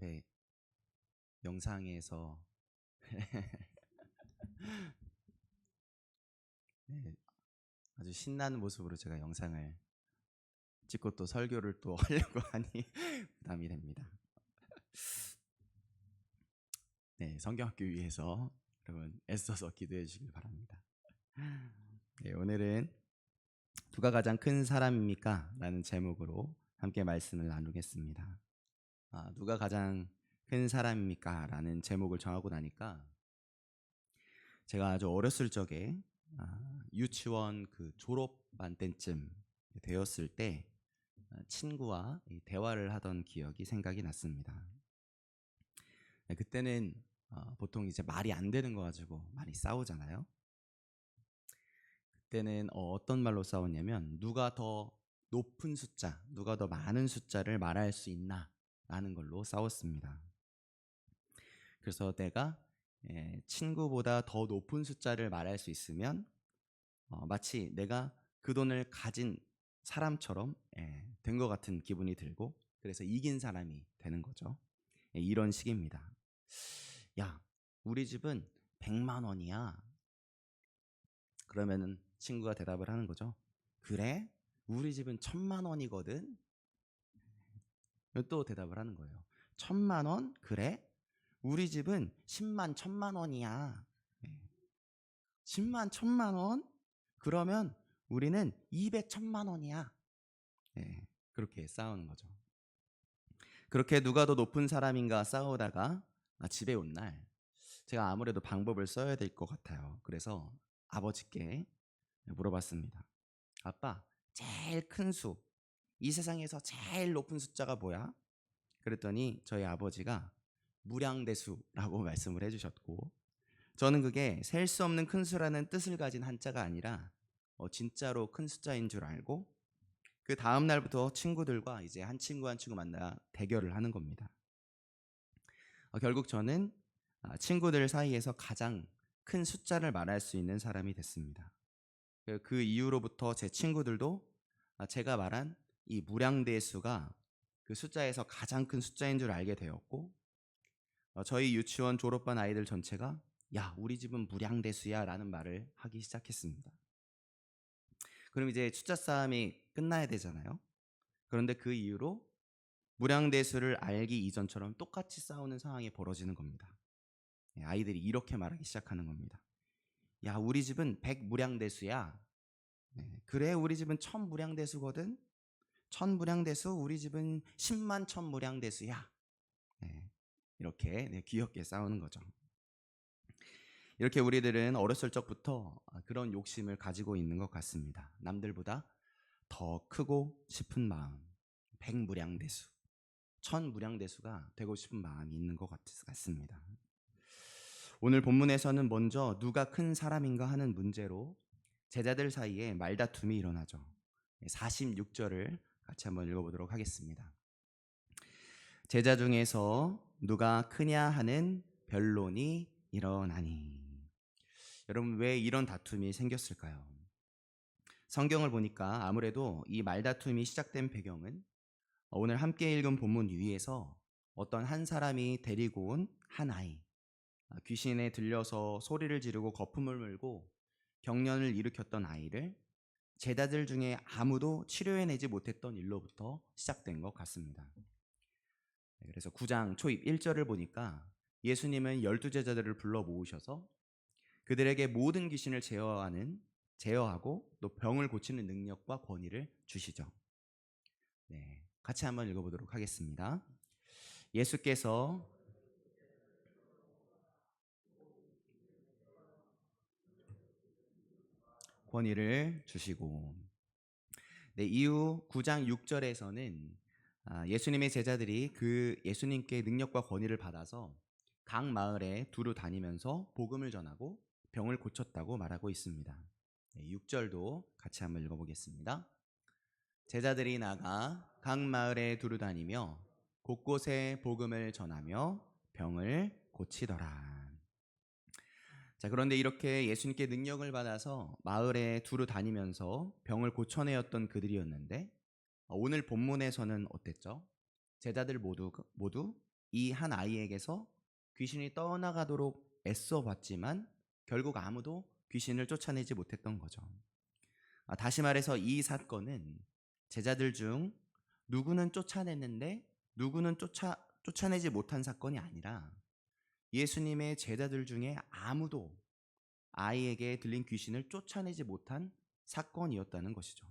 앞에 영상에서 네, 아주 신나는 모습으로 제가 영상을 찍고 또 설교를 또 하려고 하니 부담이 됩니다. 네, 성경학교 위해서 여러분 애써서 기도해 주시길 바랍니다. 네, 오늘은 누가 가장 큰 사람입니까? 라는 제목으로 함께 말씀을 나누겠습니다. 누가 가장 큰 사람입니까? 라는 제목을 정하고 나니까 제가 아주 어렸을 적에 유치원 그 졸업반 때쯤 되었을 때 친구와 대화를 하던 기억이 생각이 났습니다. 네, 그때는 보통 이제 말이 안 되는 거 가지고 많이 싸우잖아요. 그때는 어떤 말로 싸웠냐면 누가 더 높은 숫자, 누가 더 많은 숫자를 말할 수 있나 라는 걸로 싸웠습니다. 그래서 내가 친구보다 더 높은 숫자를 말할 수 있으면 마치 내가 그 돈을 가진 사람처럼 된 것 같은 기분이 들고, 그래서 이긴 사람이 되는 거죠. 이런 식입니다. 야, 우리 집은 100만 원이야. 그러면은 친구가 대답을 하는 거죠. 그래? 우리 집은 1000만 원이거든. 또 대답을 하는 거예요. 1000만 원? 그래? 우리 집은 10만 1000만 원이야. 10만 1000만 원? 그러면 우리는 200 1000만 원이야. 그렇게 싸우는 거죠. 그렇게 누가 더 높은 사람인가 싸우다가 집에 온 날 제가 아무래도 방법을 써야 될 것 같아요. 그래서 아버지께 물어봤습니다. 아빠, 제일 큰 수, 이 세상에서 제일 높은 숫자가 뭐야? 그랬더니 저희 아버지가 무량대수라고 말씀을 해주셨고, 저는 그게 셀 수 없는 큰 수라는 뜻을 가진 한자가 아니라 진짜로 큰 숫자인 줄 알고, 그 다음 날부터 친구들과 이제 한 친구 한 친구 만나 대결을 하는 겁니다. 결국 저는 친구들 사이에서 가장 큰 숫자를 말할 수 있는 사람이 됐습니다. 그 이후로부터 제 친구들도 제가 말한 이 무량대수가 그 숫자에서 가장 큰 숫자인 줄 알게 되었고, 저희 유치원 졸업반 아이들 전체가 야, 우리 집은 무량대수야 라는 말을 하기 시작했습니다. 그럼 이제 숫자 싸움이 끝나야 되잖아요. 그런데 그 이후로 무량대수를 알기 이전처럼 똑같이 싸우는 상황이 벌어지는 겁니다. 아이들이 이렇게 말하기 시작하는 겁니다. 야, 우리 집은 100무량대수야. 그래, 우리 집은 1000무량대수거든. 1000무량대수, 우리 집은 10만 1000무량대수야. 이렇게 귀엽게 싸우는 거죠. 이렇게 우리들은 어렸을 적부터 그런 욕심을 가지고 있는 것 같습니다. 남들보다 더 크고 싶은 마음, 100무량대수, 1000무량대수가 되고 싶은 마음이 있는 것 같습니다. 오늘 본문에서는 먼저 누가 큰 사람인가 하는 문제로 제자들 사이에 말다툼이 일어나죠. 46절을 같이 한번 읽어보도록 하겠습니다. 제자 중에서 누가 크냐 하는 변론이 일어나니. 여러분, 왜 이런 다툼이 생겼을까요? 성경을 보니까 아무래도 이 말다툼이 시작된 배경은 오늘 함께 읽은 본문 위에서 어떤 한 사람이 데리고 온 한 아이, 귀신에 들려서 소리를 지르고 거품을 물고 경련을 일으켰던 아이를 제자들 중에 아무도 치료해내지 못했던 일로부터 시작된 것 같습니다. 그래서 9장 초입 1절을 보니까 예수님은 12제자들을 불러 모으셔서 그들에게 모든 귀신을 제어하고 또 병을 고치는 능력과 권위를 주시죠. 같이 한번 읽어보도록 하겠습니다. 예수께서 권위를 주시고, 이후 9장 6절에서는 예수님의 제자들이 그 예수님께 능력과 권위를 받아서 각 마을에 두루 다니면서 복음을 전하고 병을 고쳤다고 말하고 있습니다. 6절도 같이 한번 읽어보겠습니다. 제자들이 나가 각 마을에 두루 다니며 곳곳에 복음을 전하며 병을 고치더라. 자, 그런데 이렇게 예수님께 능력을 받아서 마을에 두루 다니면서 병을 고쳐내었던 그들이었는데 오늘 본문에서는 어땠죠? 제자들 모두 이 한 아이에게서 귀신이 떠나가도록 애써 봤지만 결국 아무도 귀신을 쫓아내지 못했던 거죠. 다시 말해서 이 사건은 제자들 중 누구는 쫓아냈는데 누구는 쫓아내지 못한 사건이 아니라 예수님의 제자들 중에 아무도 아이에게 들린 귀신을 쫓아내지 못한 사건이었다는 것이죠.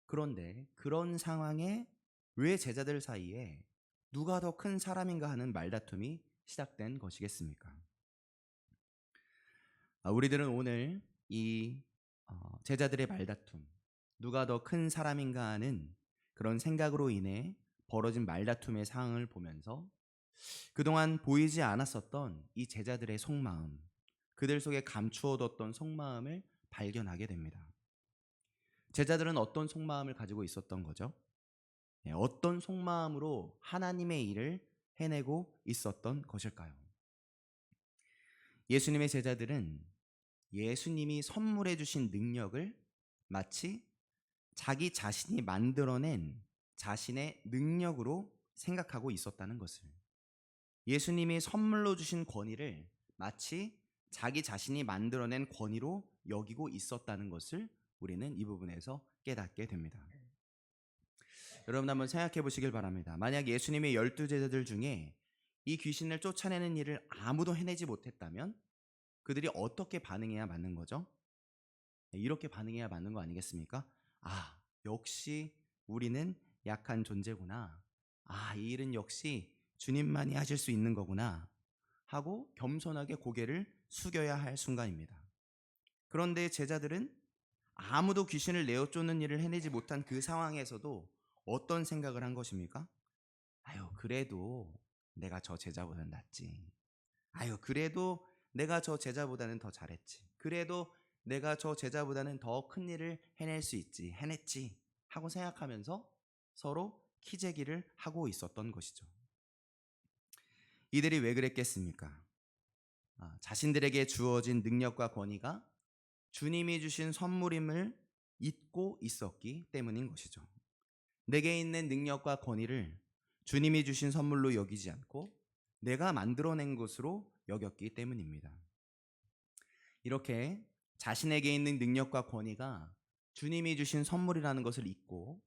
그런데 그런 상황에 왜 제자들 사이에 누가 더 큰 사람인가 하는 말다툼이 시작된 것이겠습니까? 우리들은 오늘 이 제자들의 말다툼, 누가 더 큰 사람인가 하는 그런 생각으로 인해 벌어진 말다툼의 상황을 보면서 그동안 보이지 않았었던 이 제자들의 속마음, 그들 속에 감추어뒀던 속마음을 발견하게 됩니다. 제자들은 어떤 속마음을 가지고 있었던 거죠? 어떤 속마음으로 하나님의 일을 해내고 있었던 것일까요? 예수님의 제자들은 예수님이 선물해 주신 능력을 마치 자기 자신이 만들어낸 자신의 능력으로 생각하고 있었다는 것을, 예수님이 선물로 주신 권위를 마치 자기 자신이 만들어낸 권위로 여기고 있었다는 것을 우리는 이 부분에서 깨닫게 됩니다. 여러분 한번 생각해 보시길 바랍니다. 만약 예수님의 12제자들 중에 이 귀신을 쫓아내는 일을 아무도 해내지 못했다면 그들이 어떻게 반응해야 맞는 거죠? 이렇게 반응해야 맞는 거 아니겠습니까? 역시 우리는 약한 존재구나. 이 일은 역시 주님만이 하실 수 있는 거구나 하고 겸손하게 고개를 숙여야 할 순간입니다. 그런데 제자들은 아무도 귀신을 내어 쫓는 일을 해내지 못한 그 상황에서도 어떤 생각을 한 것입니까? 그래도 내가 저 제자보다는 낫지. 그래도 내가 저 제자보다는 더 잘했지. 그래도 내가 저 제자보다는 더 큰 일을 해낼 수 있지. 해냈지. 하고 생각하면서 서로 키재기를 하고 있었던 것이죠. 이들이 왜 그랬겠습니까? 자신들에게 주어진 능력과 권위가 주님이 주신 선물임을 잊고 있었기 때문인 것이죠. 내게 있는 능력과 권위를 주님이 주신 선물로 여기지 않고 내가 만들어낸 것으로 여겼기 때문입니다. 이렇게 자신에게 있는 능력과 권위가 주님이 주신 선물이라는 것을 잊고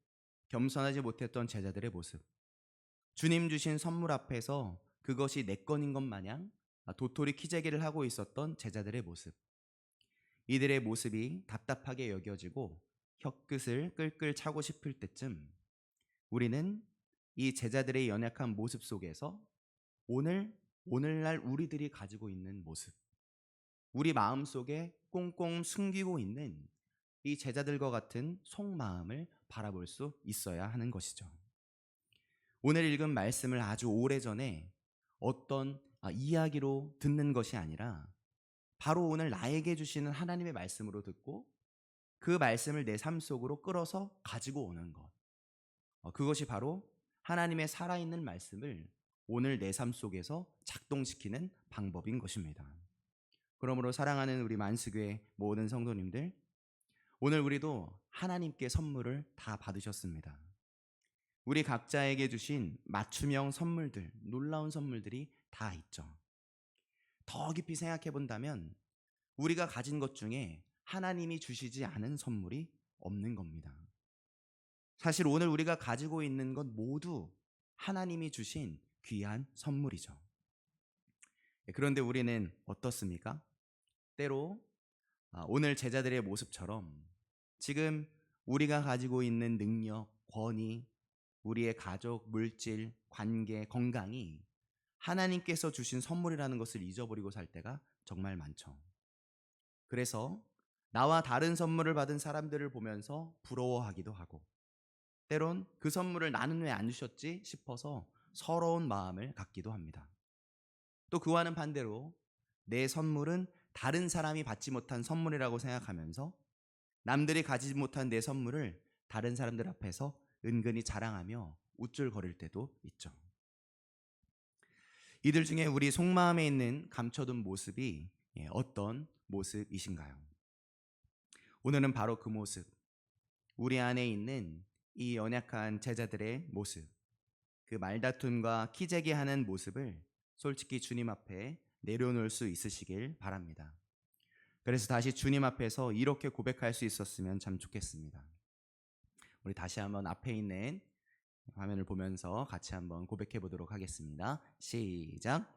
겸손하지 못했던 제자들의 모습, 주님 주신 선물 앞에서 그것이 내 것인 것 마냥 도토리 키재기를 하고 있었던 제자들의 모습, 이들의 모습이 답답하게 여겨지고 혀끝을 끌끌 차고 싶을 때쯤 우리는 이 제자들의 연약한 모습 속에서 오늘날 우리들이 가지고 있는 모습, 우리 마음속에 꽁꽁 숨기고 있는 이 제자들과 같은 속마음을 바라볼 수 있어야 하는 것이죠. 오늘 읽은 말씀을 아주 오래전에 어떤 이야기로 듣는 것이 아니라 바로 오늘 나에게 주시는 하나님의 말씀으로 듣고 그 말씀을 내 삶 속으로 끌어서 가지고 오는 것, 그것이 바로 하나님의 살아있는 말씀을 오늘 내 삶 속에서 작동시키는 방법인 것입니다. 그러므로 사랑하는 우리 만수교회 모든 성도님들, 오늘 우리도 하나님께 선물을 다 받으셨습니다. 우리 각자에게 주신 맞춤형 선물들, 놀라운 선물들이 다 있죠. 더 깊이 생각해 본다면 우리가 가진 것 중에 하나님이 주시지 않은 선물이 없는 겁니다. 사실 오늘 우리가 가지고 있는 것 모두 하나님이 주신 귀한 선물이죠. 그런데 우리는 어떻습니까? 때로 오늘 제자들의 모습처럼 지금 우리가 가지고 있는 능력, 권위, 우리의 가족, 물질, 관계, 건강이 하나님께서 주신 선물이라는 것을 잊어버리고 살 때가 정말 많죠. 그래서 나와 다른 선물을 받은 사람들을 보면서 부러워하기도 하고, 때론 그 선물을 나는 왜 안 주셨지 싶어서 서러운 마음을 갖기도 합니다. 또 그와는 반대로 내 선물은 다른 사람이 받지 못한 선물이라고 생각하면서 남들이 가지지 못한 내 선물을 다른 사람들 앞에서 은근히 자랑하며 우쭐거릴 때도 있죠. 이들 중에 우리 속마음에 있는 감춰둔 모습이 어떤 모습이신가요? 오늘은 바로 그 모습, 우리 안에 있는 이 연약한 제자들의 모습, 그 말다툼과 키재기하는 모습을 솔직히 주님 앞에 내려놓을 수 있으시길 바랍니다. 그래서 다시 주님 앞에서 이렇게 고백할 수 있었으면 참 좋겠습니다. 우리 다시 한번 앞에 있는 화면을 보면서 같이 한번 고백해 보도록 하겠습니다. 시작.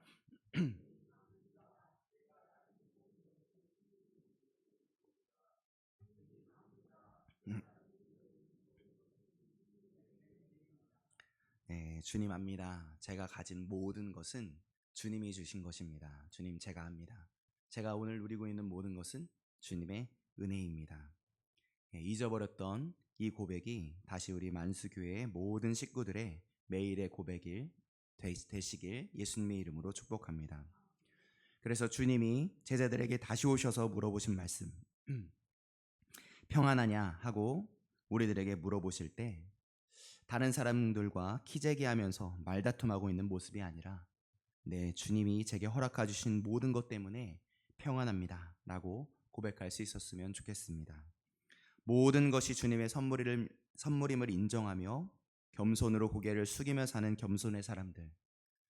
네, 주님 압니다. 제가 가진 모든 것은 주님이 주신 것입니다. 주님, 제가 압니다. 제가 오늘 누리고 있는 모든 것은 주님의 은혜입니다. 예, 잊어버렸던 이 고백이 다시 우리 만수교회의 모든 식구들의 매일의 고백일 되시길 예수님의 이름으로 축복합니다. 그래서 주님이 제자들에게 다시 오셔서 물어보신 말씀, 평안하냐 하고 우리들에게 물어보실 때 다른 사람들과 키재기하면서 말다툼하고 있는 모습이 아니라 네, 주님이 제게 허락해 주신 모든 것 때문에 평안합니다 라고 고백할 수 있었으면 좋겠습니다. 모든 것이 주님의 선물임을 인정하며 겸손으로 고개를 숙이며 사는 겸손의 사람들,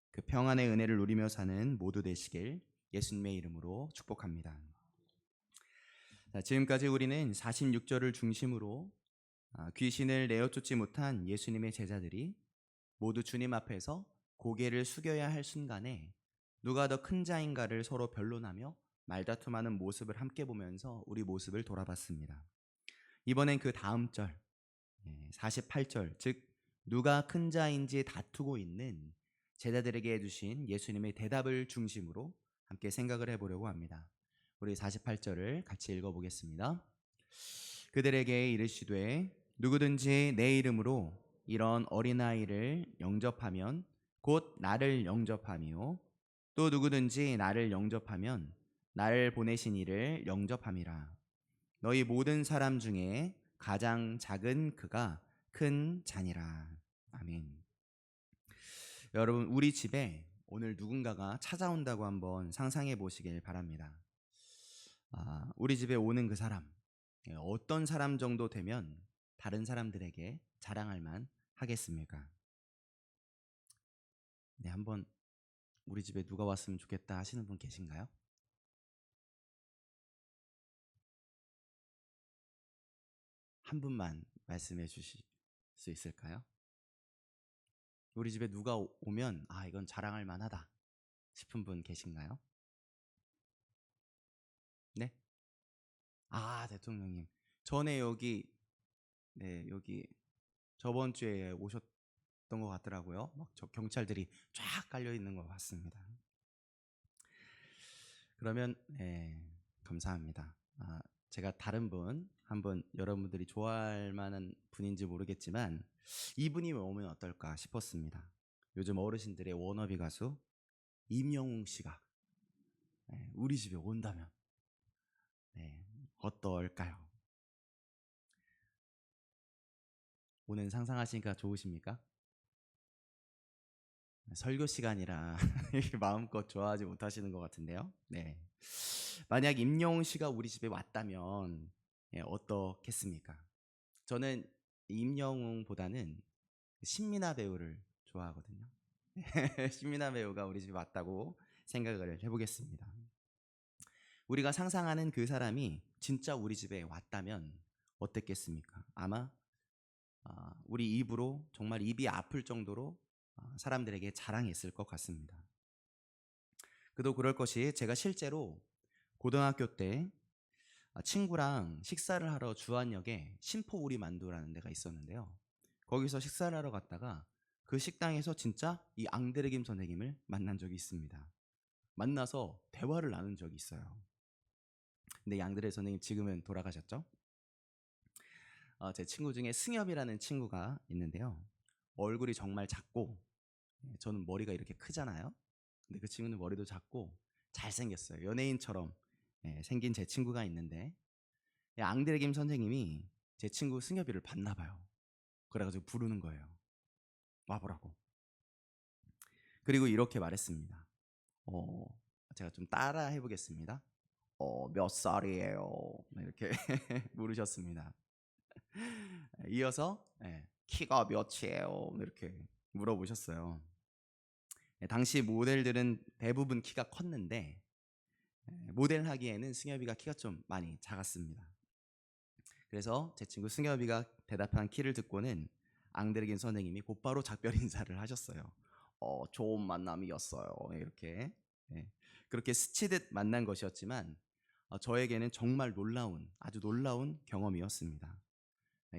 그 평안의 은혜를 누리며 사는 모두 되시길 예수님의 이름으로 축복합니다. 자, 지금까지 우리는 46절을 중심으로 귀신을 내어쫓지 못한 예수님의 제자들이 모두 주님 앞에서 고개를 숙여야 할 순간에 누가 더 큰 자인가를 서로 변론하며 말다툼하는 모습을 함께 보면서 우리 모습을 돌아봤습니다. 이번엔 그 다음 절 48절, 즉 누가 큰 자인지 다투고 있는 제자들에게 해주신 예수님의 대답을 중심으로 함께 생각을 해보려고 합니다. 우리 48절을 같이 읽어보겠습니다. 그들에게 이르시되 누구든지 내 이름으로 이런 어린아이를 영접하면 곧 나를 영접하며 또 누구든지 나를 영접하면 나를 보내신 이를 영접함이라. 너희 모든 사람 중에 가장 작은 그가 큰 자니라. 아멘. 여러분, 우리 집에 오늘 누군가가 찾아온다고 한번 상상해 보시길 바랍니다. 우리 집에 오는 그 사람, 어떤 사람 정도 되면 다른 사람들에게 자랑할 만 하겠습니까? 네, 한번 우리 집에 누가 왔으면 좋겠다 하시는 분 계신가요? 한 분만 말씀해 주실 수 있을까요? 우리 집에 누가 오면 이건 자랑할 만하다 싶은 분 계신가요? 네? 대통령님. 전에 여기 저번 주에 오셨던 것 같더라고요. 막 저 경찰들이 쫙 깔려 있는 것 같습니다. 그러면 감사합니다. 제가 다른 분, 한번 여러분들이 좋아할 만한 분인지 모르겠지만 이분이 오면 어떨까 싶었습니다. 요즘 어르신들의 워너비 가수 임영웅 씨가 우리 집에 온다면 어떨까요? 오늘 상상하시니까 좋으십니까? 설교 시간이라 마음껏 좋아하지 못하시는 것 같은데요. 네. 만약 임영웅 씨가 우리 집에 왔다면 어떻겠습니까? 저는 임영웅보다는 신민아 배우를 좋아하거든요. 신민아 배우가 우리 집에 왔다고 생각을 해보겠습니다. 우리가 상상하는 그 사람이 진짜 우리 집에 왔다면 어땠겠습니까? 아마 우리 입으로 정말 입이 아플 정도로 사람들에게 자랑했을 것 같습니다. 그도 그럴 것이 제가 실제로 고등학교 때 친구랑 식사를 하러 주안역에 신포우리 만두라는 데가 있었는데요. 거기서 식사를 하러 갔다가 그 식당에서 진짜 이 앙드레김 선생님을 만난 적이 있습니다. 만나서 대화를 나눈 적이 있어요. 근데 이 앙드레 선생님 지금은 돌아가셨죠? 제 친구 중에 승엽이라는 친구가 있는데요. 얼굴이 정말 작고 저는 머리가 이렇게 크잖아요. 근데 그 친구는 머리도 작고 잘생겼어요. 연예인처럼 생긴 제 친구가 있는데 앙드레김 선생님이 제 친구 승엽이를 봤나 봐요. 그래가지고 부르는 거예요. 와보라고. 그리고 이렇게 말했습니다. 제가 좀 따라 해보겠습니다. 몇 살이에요? 이렇게 물으셨습니다. 이어서 키가 몇이에요? 이렇게 물어보셨어요. 당시 모델들은 대부분 키가 컸는데 모델하기에는 승엽이가 키가 좀 많이 작았습니다. 그래서 제 친구 승엽이가 대답한 키를 듣고는 앙드레긴 선생님이 곧바로 작별 인사를 하셨어요. 좋은 만남이었어요. 이렇게 그렇게 스치듯 만난 것이었지만 저에게는 정말 아주 놀라운 경험이었습니다.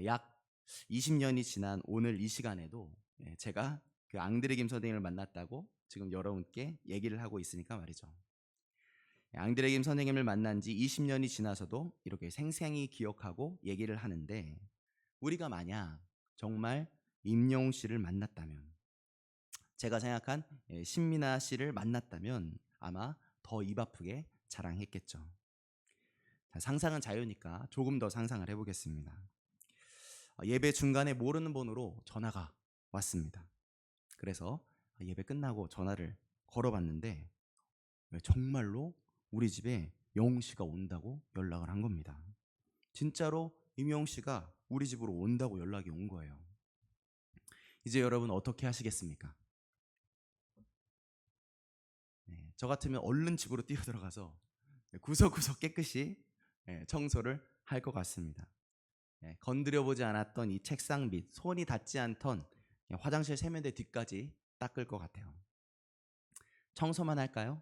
약 20년이 지난 오늘 이 시간에도 제가 그 앙드레김 선생님을 만났다고 지금 여러분께 얘기를 하고 있으니까 말이죠. 앙드레김 선생님을 만난 지 20년이 지나서도 이렇게 생생히 기억하고 얘기를 하는데, 우리가 만약 정말 임영웅 씨를 만났다면, 제가 생각한 신민아 씨를 만났다면 아마 더 입 아프게 자랑했겠죠. 자, 상상은 자유니까 조금 더 상상을 해보겠습니다. 예배 중간에 모르는 번호로 전화가 왔습니다. 그래서 예배 끝나고 전화를 걸어봤는데 정말로 우리 집에 영웅 씨가 온다고 연락을 한 겁니다. 진짜로 임영웅 씨가 우리 집으로 온다고 연락이 온 거예요. 이제 여러분 어떻게 하시겠습니까? 저 같으면 얼른 집으로 뛰어들어가서 구석구석 깨끗이 청소를 할 것 같습니다. 건드려보지 않았던 이 책상 밑, 손이 닿지 않던 화장실 세면대 뒤까지 닦을 것 같아요. 청소만 할까요?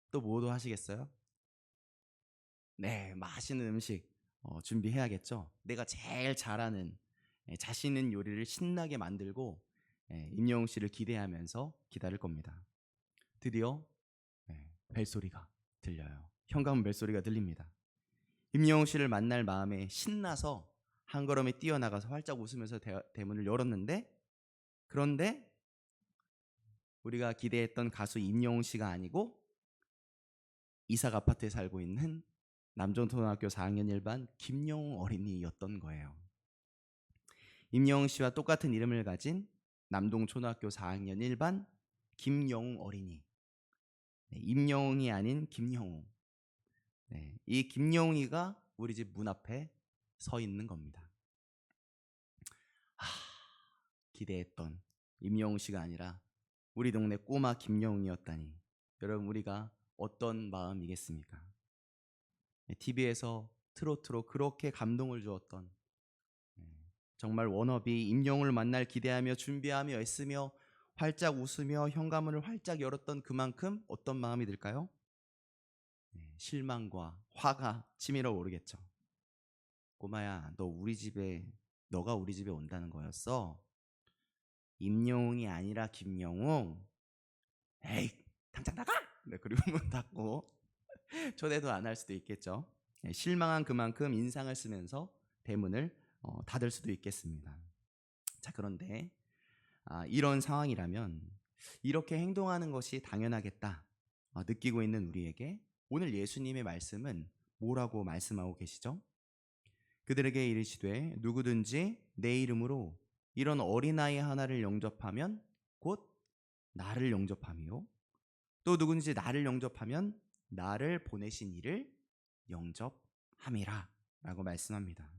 또 뭐도 하시겠어요? 네, 맛있는 음식 준비해야겠죠. 내가 제일 잘하는 자신 있는 요리를 신나게 만들고 임영웅 씨를 기대하면서 기다릴 겁니다. 드디어 벨소리가 들려요. 현관문 벨소리가 들립니다. 임영웅 씨를 만날 마음에 신나서 한 걸음에 뛰어나가서 활짝 웃으면서 대문을 열었는데, 그런데 우리가 기대했던 가수 임영웅 씨가 아니고 이삭 아파트에 살고 있는 남정초등학교 4학년 1반 김영웅 어린이였던 거예요. 임영웅 씨와 똑같은 이름을 가진 남동초등학교 4학년 1반 김영웅 어린이. 임영웅이 아닌 김영웅. 이 김영웅이가 우리 집 문 앞에 서 있는 겁니다. 기대했던 임영웅 씨가 아니라 우리 동네 꼬마 김영웅이었다니. 여러분, 우리가 어떤 마음이겠습니까? TV에서 트로트로 그렇게 감동을 주었던, 정말 워너비 임영웅을 만날 기대하며 준비하며 애쓰며 활짝 웃으며 현관문을 활짝 열었던 그만큼 어떤 마음이 들까요? 실망과 화가 치밀어 오르겠죠. 꼬마야, 너가 우리 집에 온다는 거였어? 임영웅이 아니라 김영웅? 에이, 당장 나가! 그리고 문 닫고 초대도 안 할 수도 있겠죠. 실망한 그만큼 인상을 쓰면서 대문을 닫을 수도 있겠습니다. 자, 그런데 이런 상황이라면 이렇게 행동하는 것이 당연하겠다 느끼고 있는 우리에게 오늘 예수님의 말씀은 뭐라고 말씀하고 계시죠? 그들에게 이르시되 누구든지 내 이름으로 이런 어린아이 하나를 영접하면 곧 나를 영접함이요, 또 누구든지 나를 영접하면 나를 보내신 이를 영접함이라 라고 말씀합니다.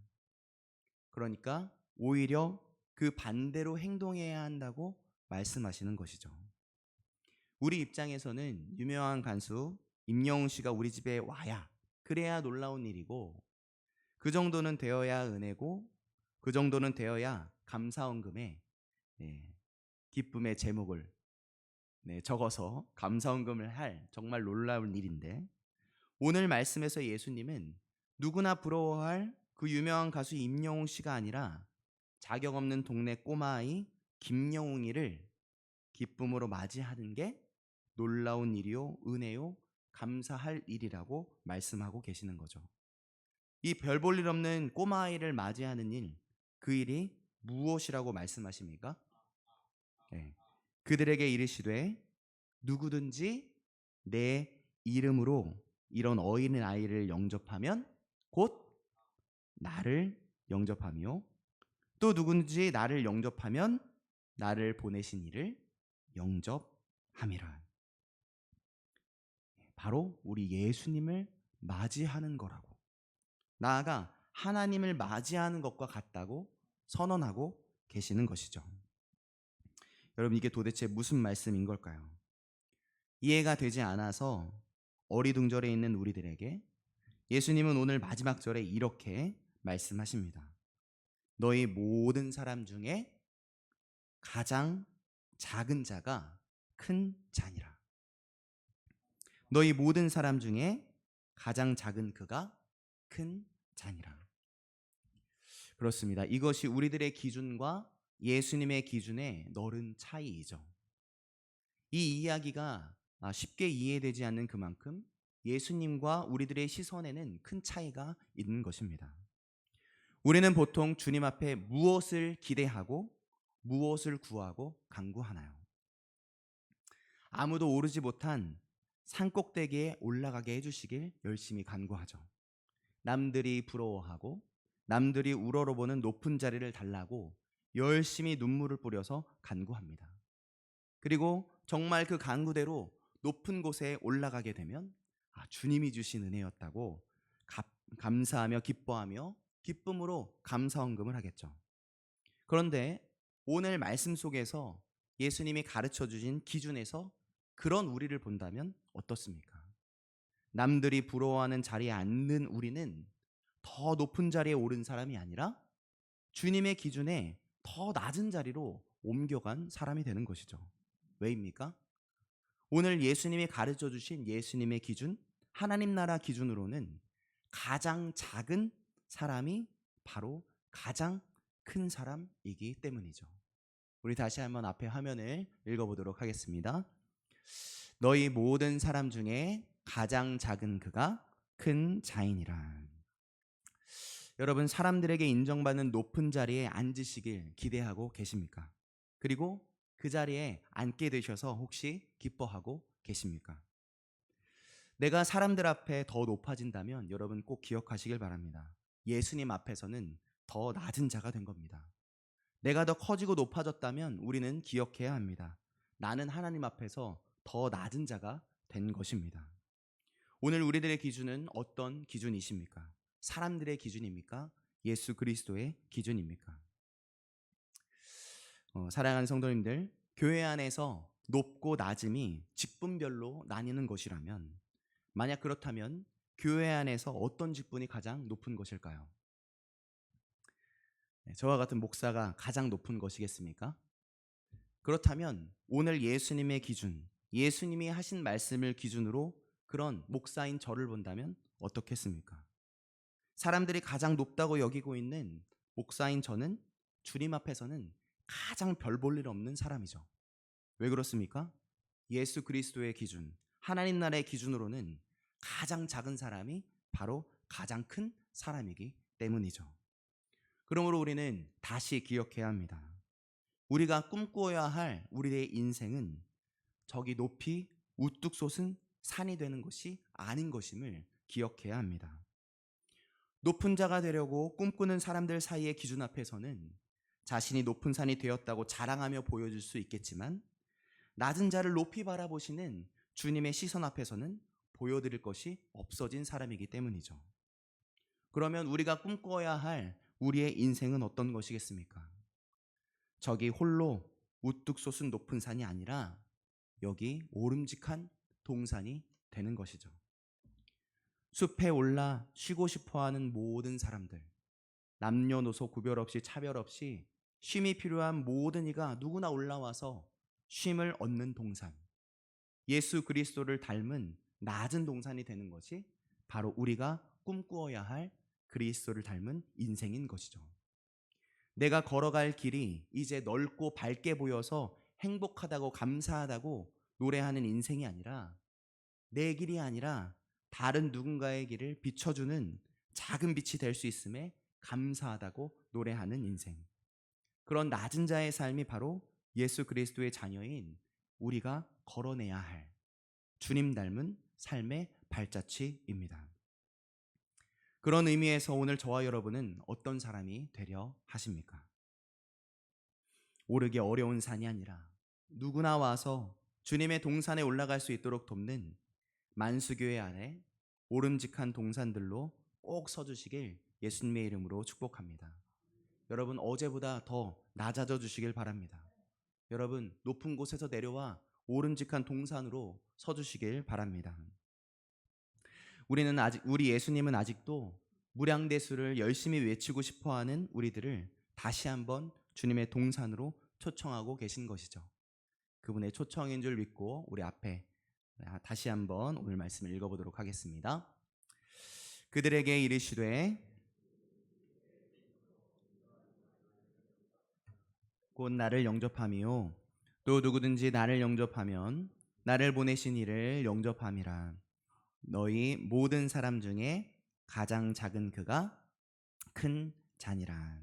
그러니까 오히려 그 반대로 행동해야 한다고 말씀하시는 것이죠. 우리 입장에서는 유명한 간수 임영웅 씨가 우리 집에 와야, 그래야 놀라운 일이고, 그 정도는 되어야 은혜고, 그 정도는 되어야 감사헌금에 기쁨의 제목을 적어서 감사헌금을 할 정말 놀라운 일인데, 오늘 말씀에서 예수님은 누구나 부러워할 그 유명한 가수 임영웅 씨가 아니라 자격 없는 동네 꼬마아이 김영웅이를 기쁨으로 맞이하는 게 놀라운 일이요, 은혜요, 감사할 일이라고 말씀하고 계시는 거죠. 이 별 볼 일 없는 꼬마아이를 맞이하는 일, 그 일이 무엇이라고 말씀하십니까? 그들에게 이르시되 누구든지 내 이름으로 이런 어린 아이를 영접하면 곧 나를 영접하며, 또 누구든지 나를 영접하면 나를 보내신 이를 영접함이라. 바로 우리 예수님을 맞이하는 거라고, 나아가 하나님을 맞이하는 것과 같다고 선언하고 계시는 것이죠. 여러분, 이게 도대체 무슨 말씀인 걸까요? 이해가 되지 않아서 어리둥절해 있는 우리들에게 예수님은 오늘 마지막 절에 이렇게 말씀하십니다. 너희 모든 사람 중에 가장 작은 자가 큰 자니라. 너희 모든 사람 중에 가장 작은 그가 큰 자니라. 그렇습니다. 이것이 우리들의 기준과 예수님의 기준의 너른 차이이죠. 이 이야기가 쉽게 이해되지 않는 그만큼 예수님과 우리들의 시선에는 큰 차이가 있는 것입니다. 우리는 보통 주님 앞에 무엇을 기대하고 무엇을 구하고 간구하나요? 아무도 오르지 못한 산꼭대기에 올라가게 해주시길 열심히 간구하죠. 남들이 부러워하고 남들이 우러러보는 높은 자리를 달라고 열심히 눈물을 뿌려서 간구합니다. 그리고 정말 그 간구대로 높은 곳에 올라가게 되면 주님이 주신 은혜였다고 감사하며 기뻐하며 기쁨으로 감사헌금을 하겠죠. 그런데 오늘 말씀 속에서 예수님이 가르쳐 주신 기준에서 그런 우리를 본다면 어떻습니까? 남들이 부러워하는 자리에 앉는 우리는 더 높은 자리에 오른 사람이 아니라 주님의 기준에 더 낮은 자리로 옮겨간 사람이 되는 것이죠. 왜입니까? 오늘 예수님이 가르쳐 주신 예수님의 기준, 하나님 나라 기준으로는 가장 작은 사람이 바로 가장 큰 사람이기 때문이죠. 우리 다시 한번 앞에 화면을 읽어보도록 하겠습니다. 너희 모든 사람 중에 가장 작은 그가 큰 자이니라. 여러분, 사람들에게 인정받는 높은 자리에 앉으시길 기대하고 계십니까? 그리고 그 자리에 앉게 되셔서 혹시 기뻐하고 계십니까? 내가 사람들 앞에 더 높아진다면 여러분 꼭 기억하시길 바랍니다. 예수님 앞에서는 더 낮은 자가 된 겁니다. 내가 더 커지고 높아졌다면 우리는 기억해야 합니다. 나는 하나님 앞에서 더 낮은 자가 된 것입니다. 오늘 우리들의 기준은 어떤 기준이십니까? 사람들의 기준입니까? 예수 그리스도의 기준입니까? 사랑하는 성도님들, 교회 안에서 높고 낮음이 직분별로 나뉘는 것이라면, 만약 그렇다면 교회 안에서 어떤 직분이 가장 높은 것일까요? 저와 같은 목사가 가장 높은 것이겠습니까? 그렇다면 오늘 예수님의 기준, 예수님이 하신 말씀을 기준으로 그런 목사인 저를 본다면 어떻겠습니까? 사람들이 가장 높다고 여기고 있는 목사인 저는 주님 앞에서는 가장 별 볼 일 없는 사람이죠. 왜 그렇습니까? 예수 그리스도의 기준, 하나님 나라의 기준으로는 가장 작은 사람이 바로 가장 큰 사람이기 때문이죠. 그러므로 우리는 다시 기억해야 합니다. 우리가 꿈꾸어야 할 우리의 인생은 저기 높이 우뚝 솟은 산이 되는 것이 아닌 것임을 기억해야 합니다. 높은 자가 되려고 꿈꾸는 사람들 사이의 기준 앞에서는 자신이 높은 산이 되었다고 자랑하며 보여줄 수 있겠지만, 낮은 자를 높이 바라보시는 주님의 시선 앞에서는 보여드릴 것이 없어진 사람이기 때문이죠. 그러면 우리가 꿈꿔야 할 우리의 인생은 어떤 것이겠습니까? 저기 홀로 우뚝 솟은 높은 산이 아니라 여기 오름직한 동산이 되는 것이죠. 숲에 올라 쉬고 싶어하는 모든 사람들, 남녀노소 구별 없이 차별 없이 쉼이 필요한 모든 이가 누구나 올라와서 쉼을 얻는 동산, 예수 그리스도를 닮은 낮은 동산이 되는 것이 바로 우리가 꿈꾸어야 할 그리스도를 닮은 인생인 것이죠. 내가 걸어갈 길이 이제 넓고 밝게 보여서 행복하다고 감사하다고 노래하는 인생이 아니라, 내 길이 아니라 다른 누군가의 길을 비춰주는 작은 빛이 될 수 있음에 감사하다고 노래하는 인생, 그런 낮은 자의 삶이 바로 예수 그리스도의 자녀인 우리가 걸어내야 할 주님 닮은 삶의 발자취입니다. 그런 의미에서 오늘 저와 여러분은 어떤 사람이 되려 하십니까? 오르기 어려운 산이 아니라 누구나 와서 주님의 동산에 올라갈 수 있도록 돕는 만수교회 안에 오름직한 동산들로 꼭 서주시길 예수님의 이름으로 축복합니다. 여러분, 어제보다 더 낮아져 주시길 바랍니다. 여러분 높은 곳에서 내려와 오름직한 동산으로 서주시길 바랍니다. 우리 예수님은 아직도 무량대수를 열심히 외치고 싶어하는 우리들을 다시 한번 주님의 동산으로 초청하고 계신 것이죠. 그분의 초청인 줄 믿고 우리 앞에 다시 한번 오늘 말씀을 읽어보도록 하겠습니다. 그들에게 이르시되 곧 나를 영접함이요 또 누구든지 나를 영접하면 나를 보내신 이를 영접함이라. 너희 모든 사람 중에 가장 작은 그가 큰 자니라.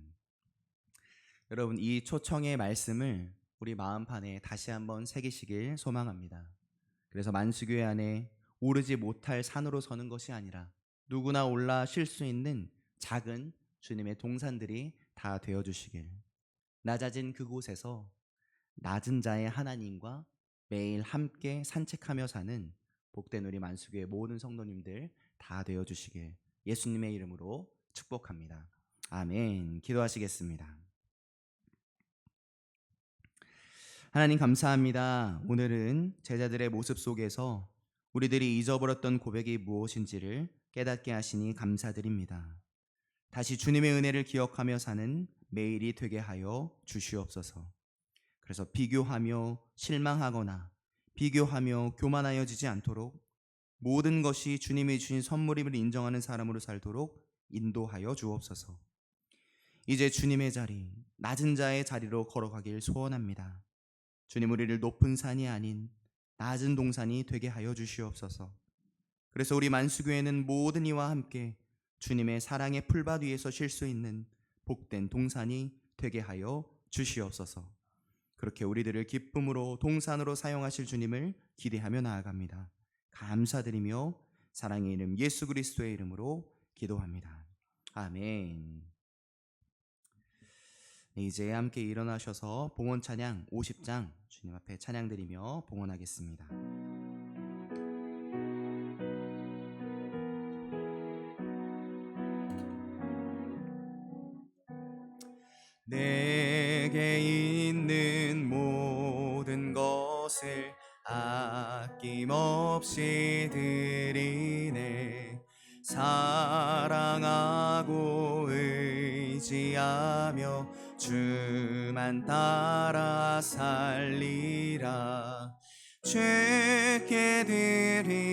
여러분 이 초청의 말씀을 우리 마음판에 다시 한번 새기시길 소망합니다. 그래서 만수교회 안에 오르지 못할 산으로 서는 것이 아니라 누구나 올라 쉴 수 있는 작은 주님의 동산들이 다 되어주시길, 낮아진 그곳에서 낮은 자의 하나님과 매일 함께 산책하며 사는 복된 우리 만수교회 모든 성도님들 다 되어주시길 예수님의 이름으로 축복합니다. 아멘. 기도하시겠습니다. 하나님 감사합니다. 오늘은 제자들의 모습 속에서 우리들이 잊어버렸던 고백이 무엇인지를 깨닫게 하시니 감사드립니다. 다시 주님의 은혜를 기억하며 사는 매일이 되게 하여 주시옵소서. 그래서 비교하며 실망하거나 비교하며 교만하여지지 않도록 모든 것이 주님이 주신 선물임을 인정하는 사람으로 살도록 인도하여 주옵소서. 이제 주님의 자리, 낮은 자의 자리로 걸어가길 소원합니다. 주님 우리를 높은 산이 아닌 낮은 동산이 되게 하여 주시옵소서. 그래서 우리 만수교회는 모든 이와 함께 주님의 사랑의 풀밭 위에서 쉴 수 있는 복된 동산이 되게 하여 주시옵소서. 그렇게 우리들을 기쁨으로 동산으로 사용하실 주님을 기대하며 나아갑니다. 감사드리며 사랑의 이름 예수 그리스도의 이름으로 기도합니다. 아멘. 이제 함께 일어나셔서 봉헌 찬양 50장 주님 앞에 찬양드리며 봉헌하겠습니다. 내게 있는 모든 것을 아낌없이 드리네. 사랑하고 의지하며 주만 따라 살리라. 주께 드리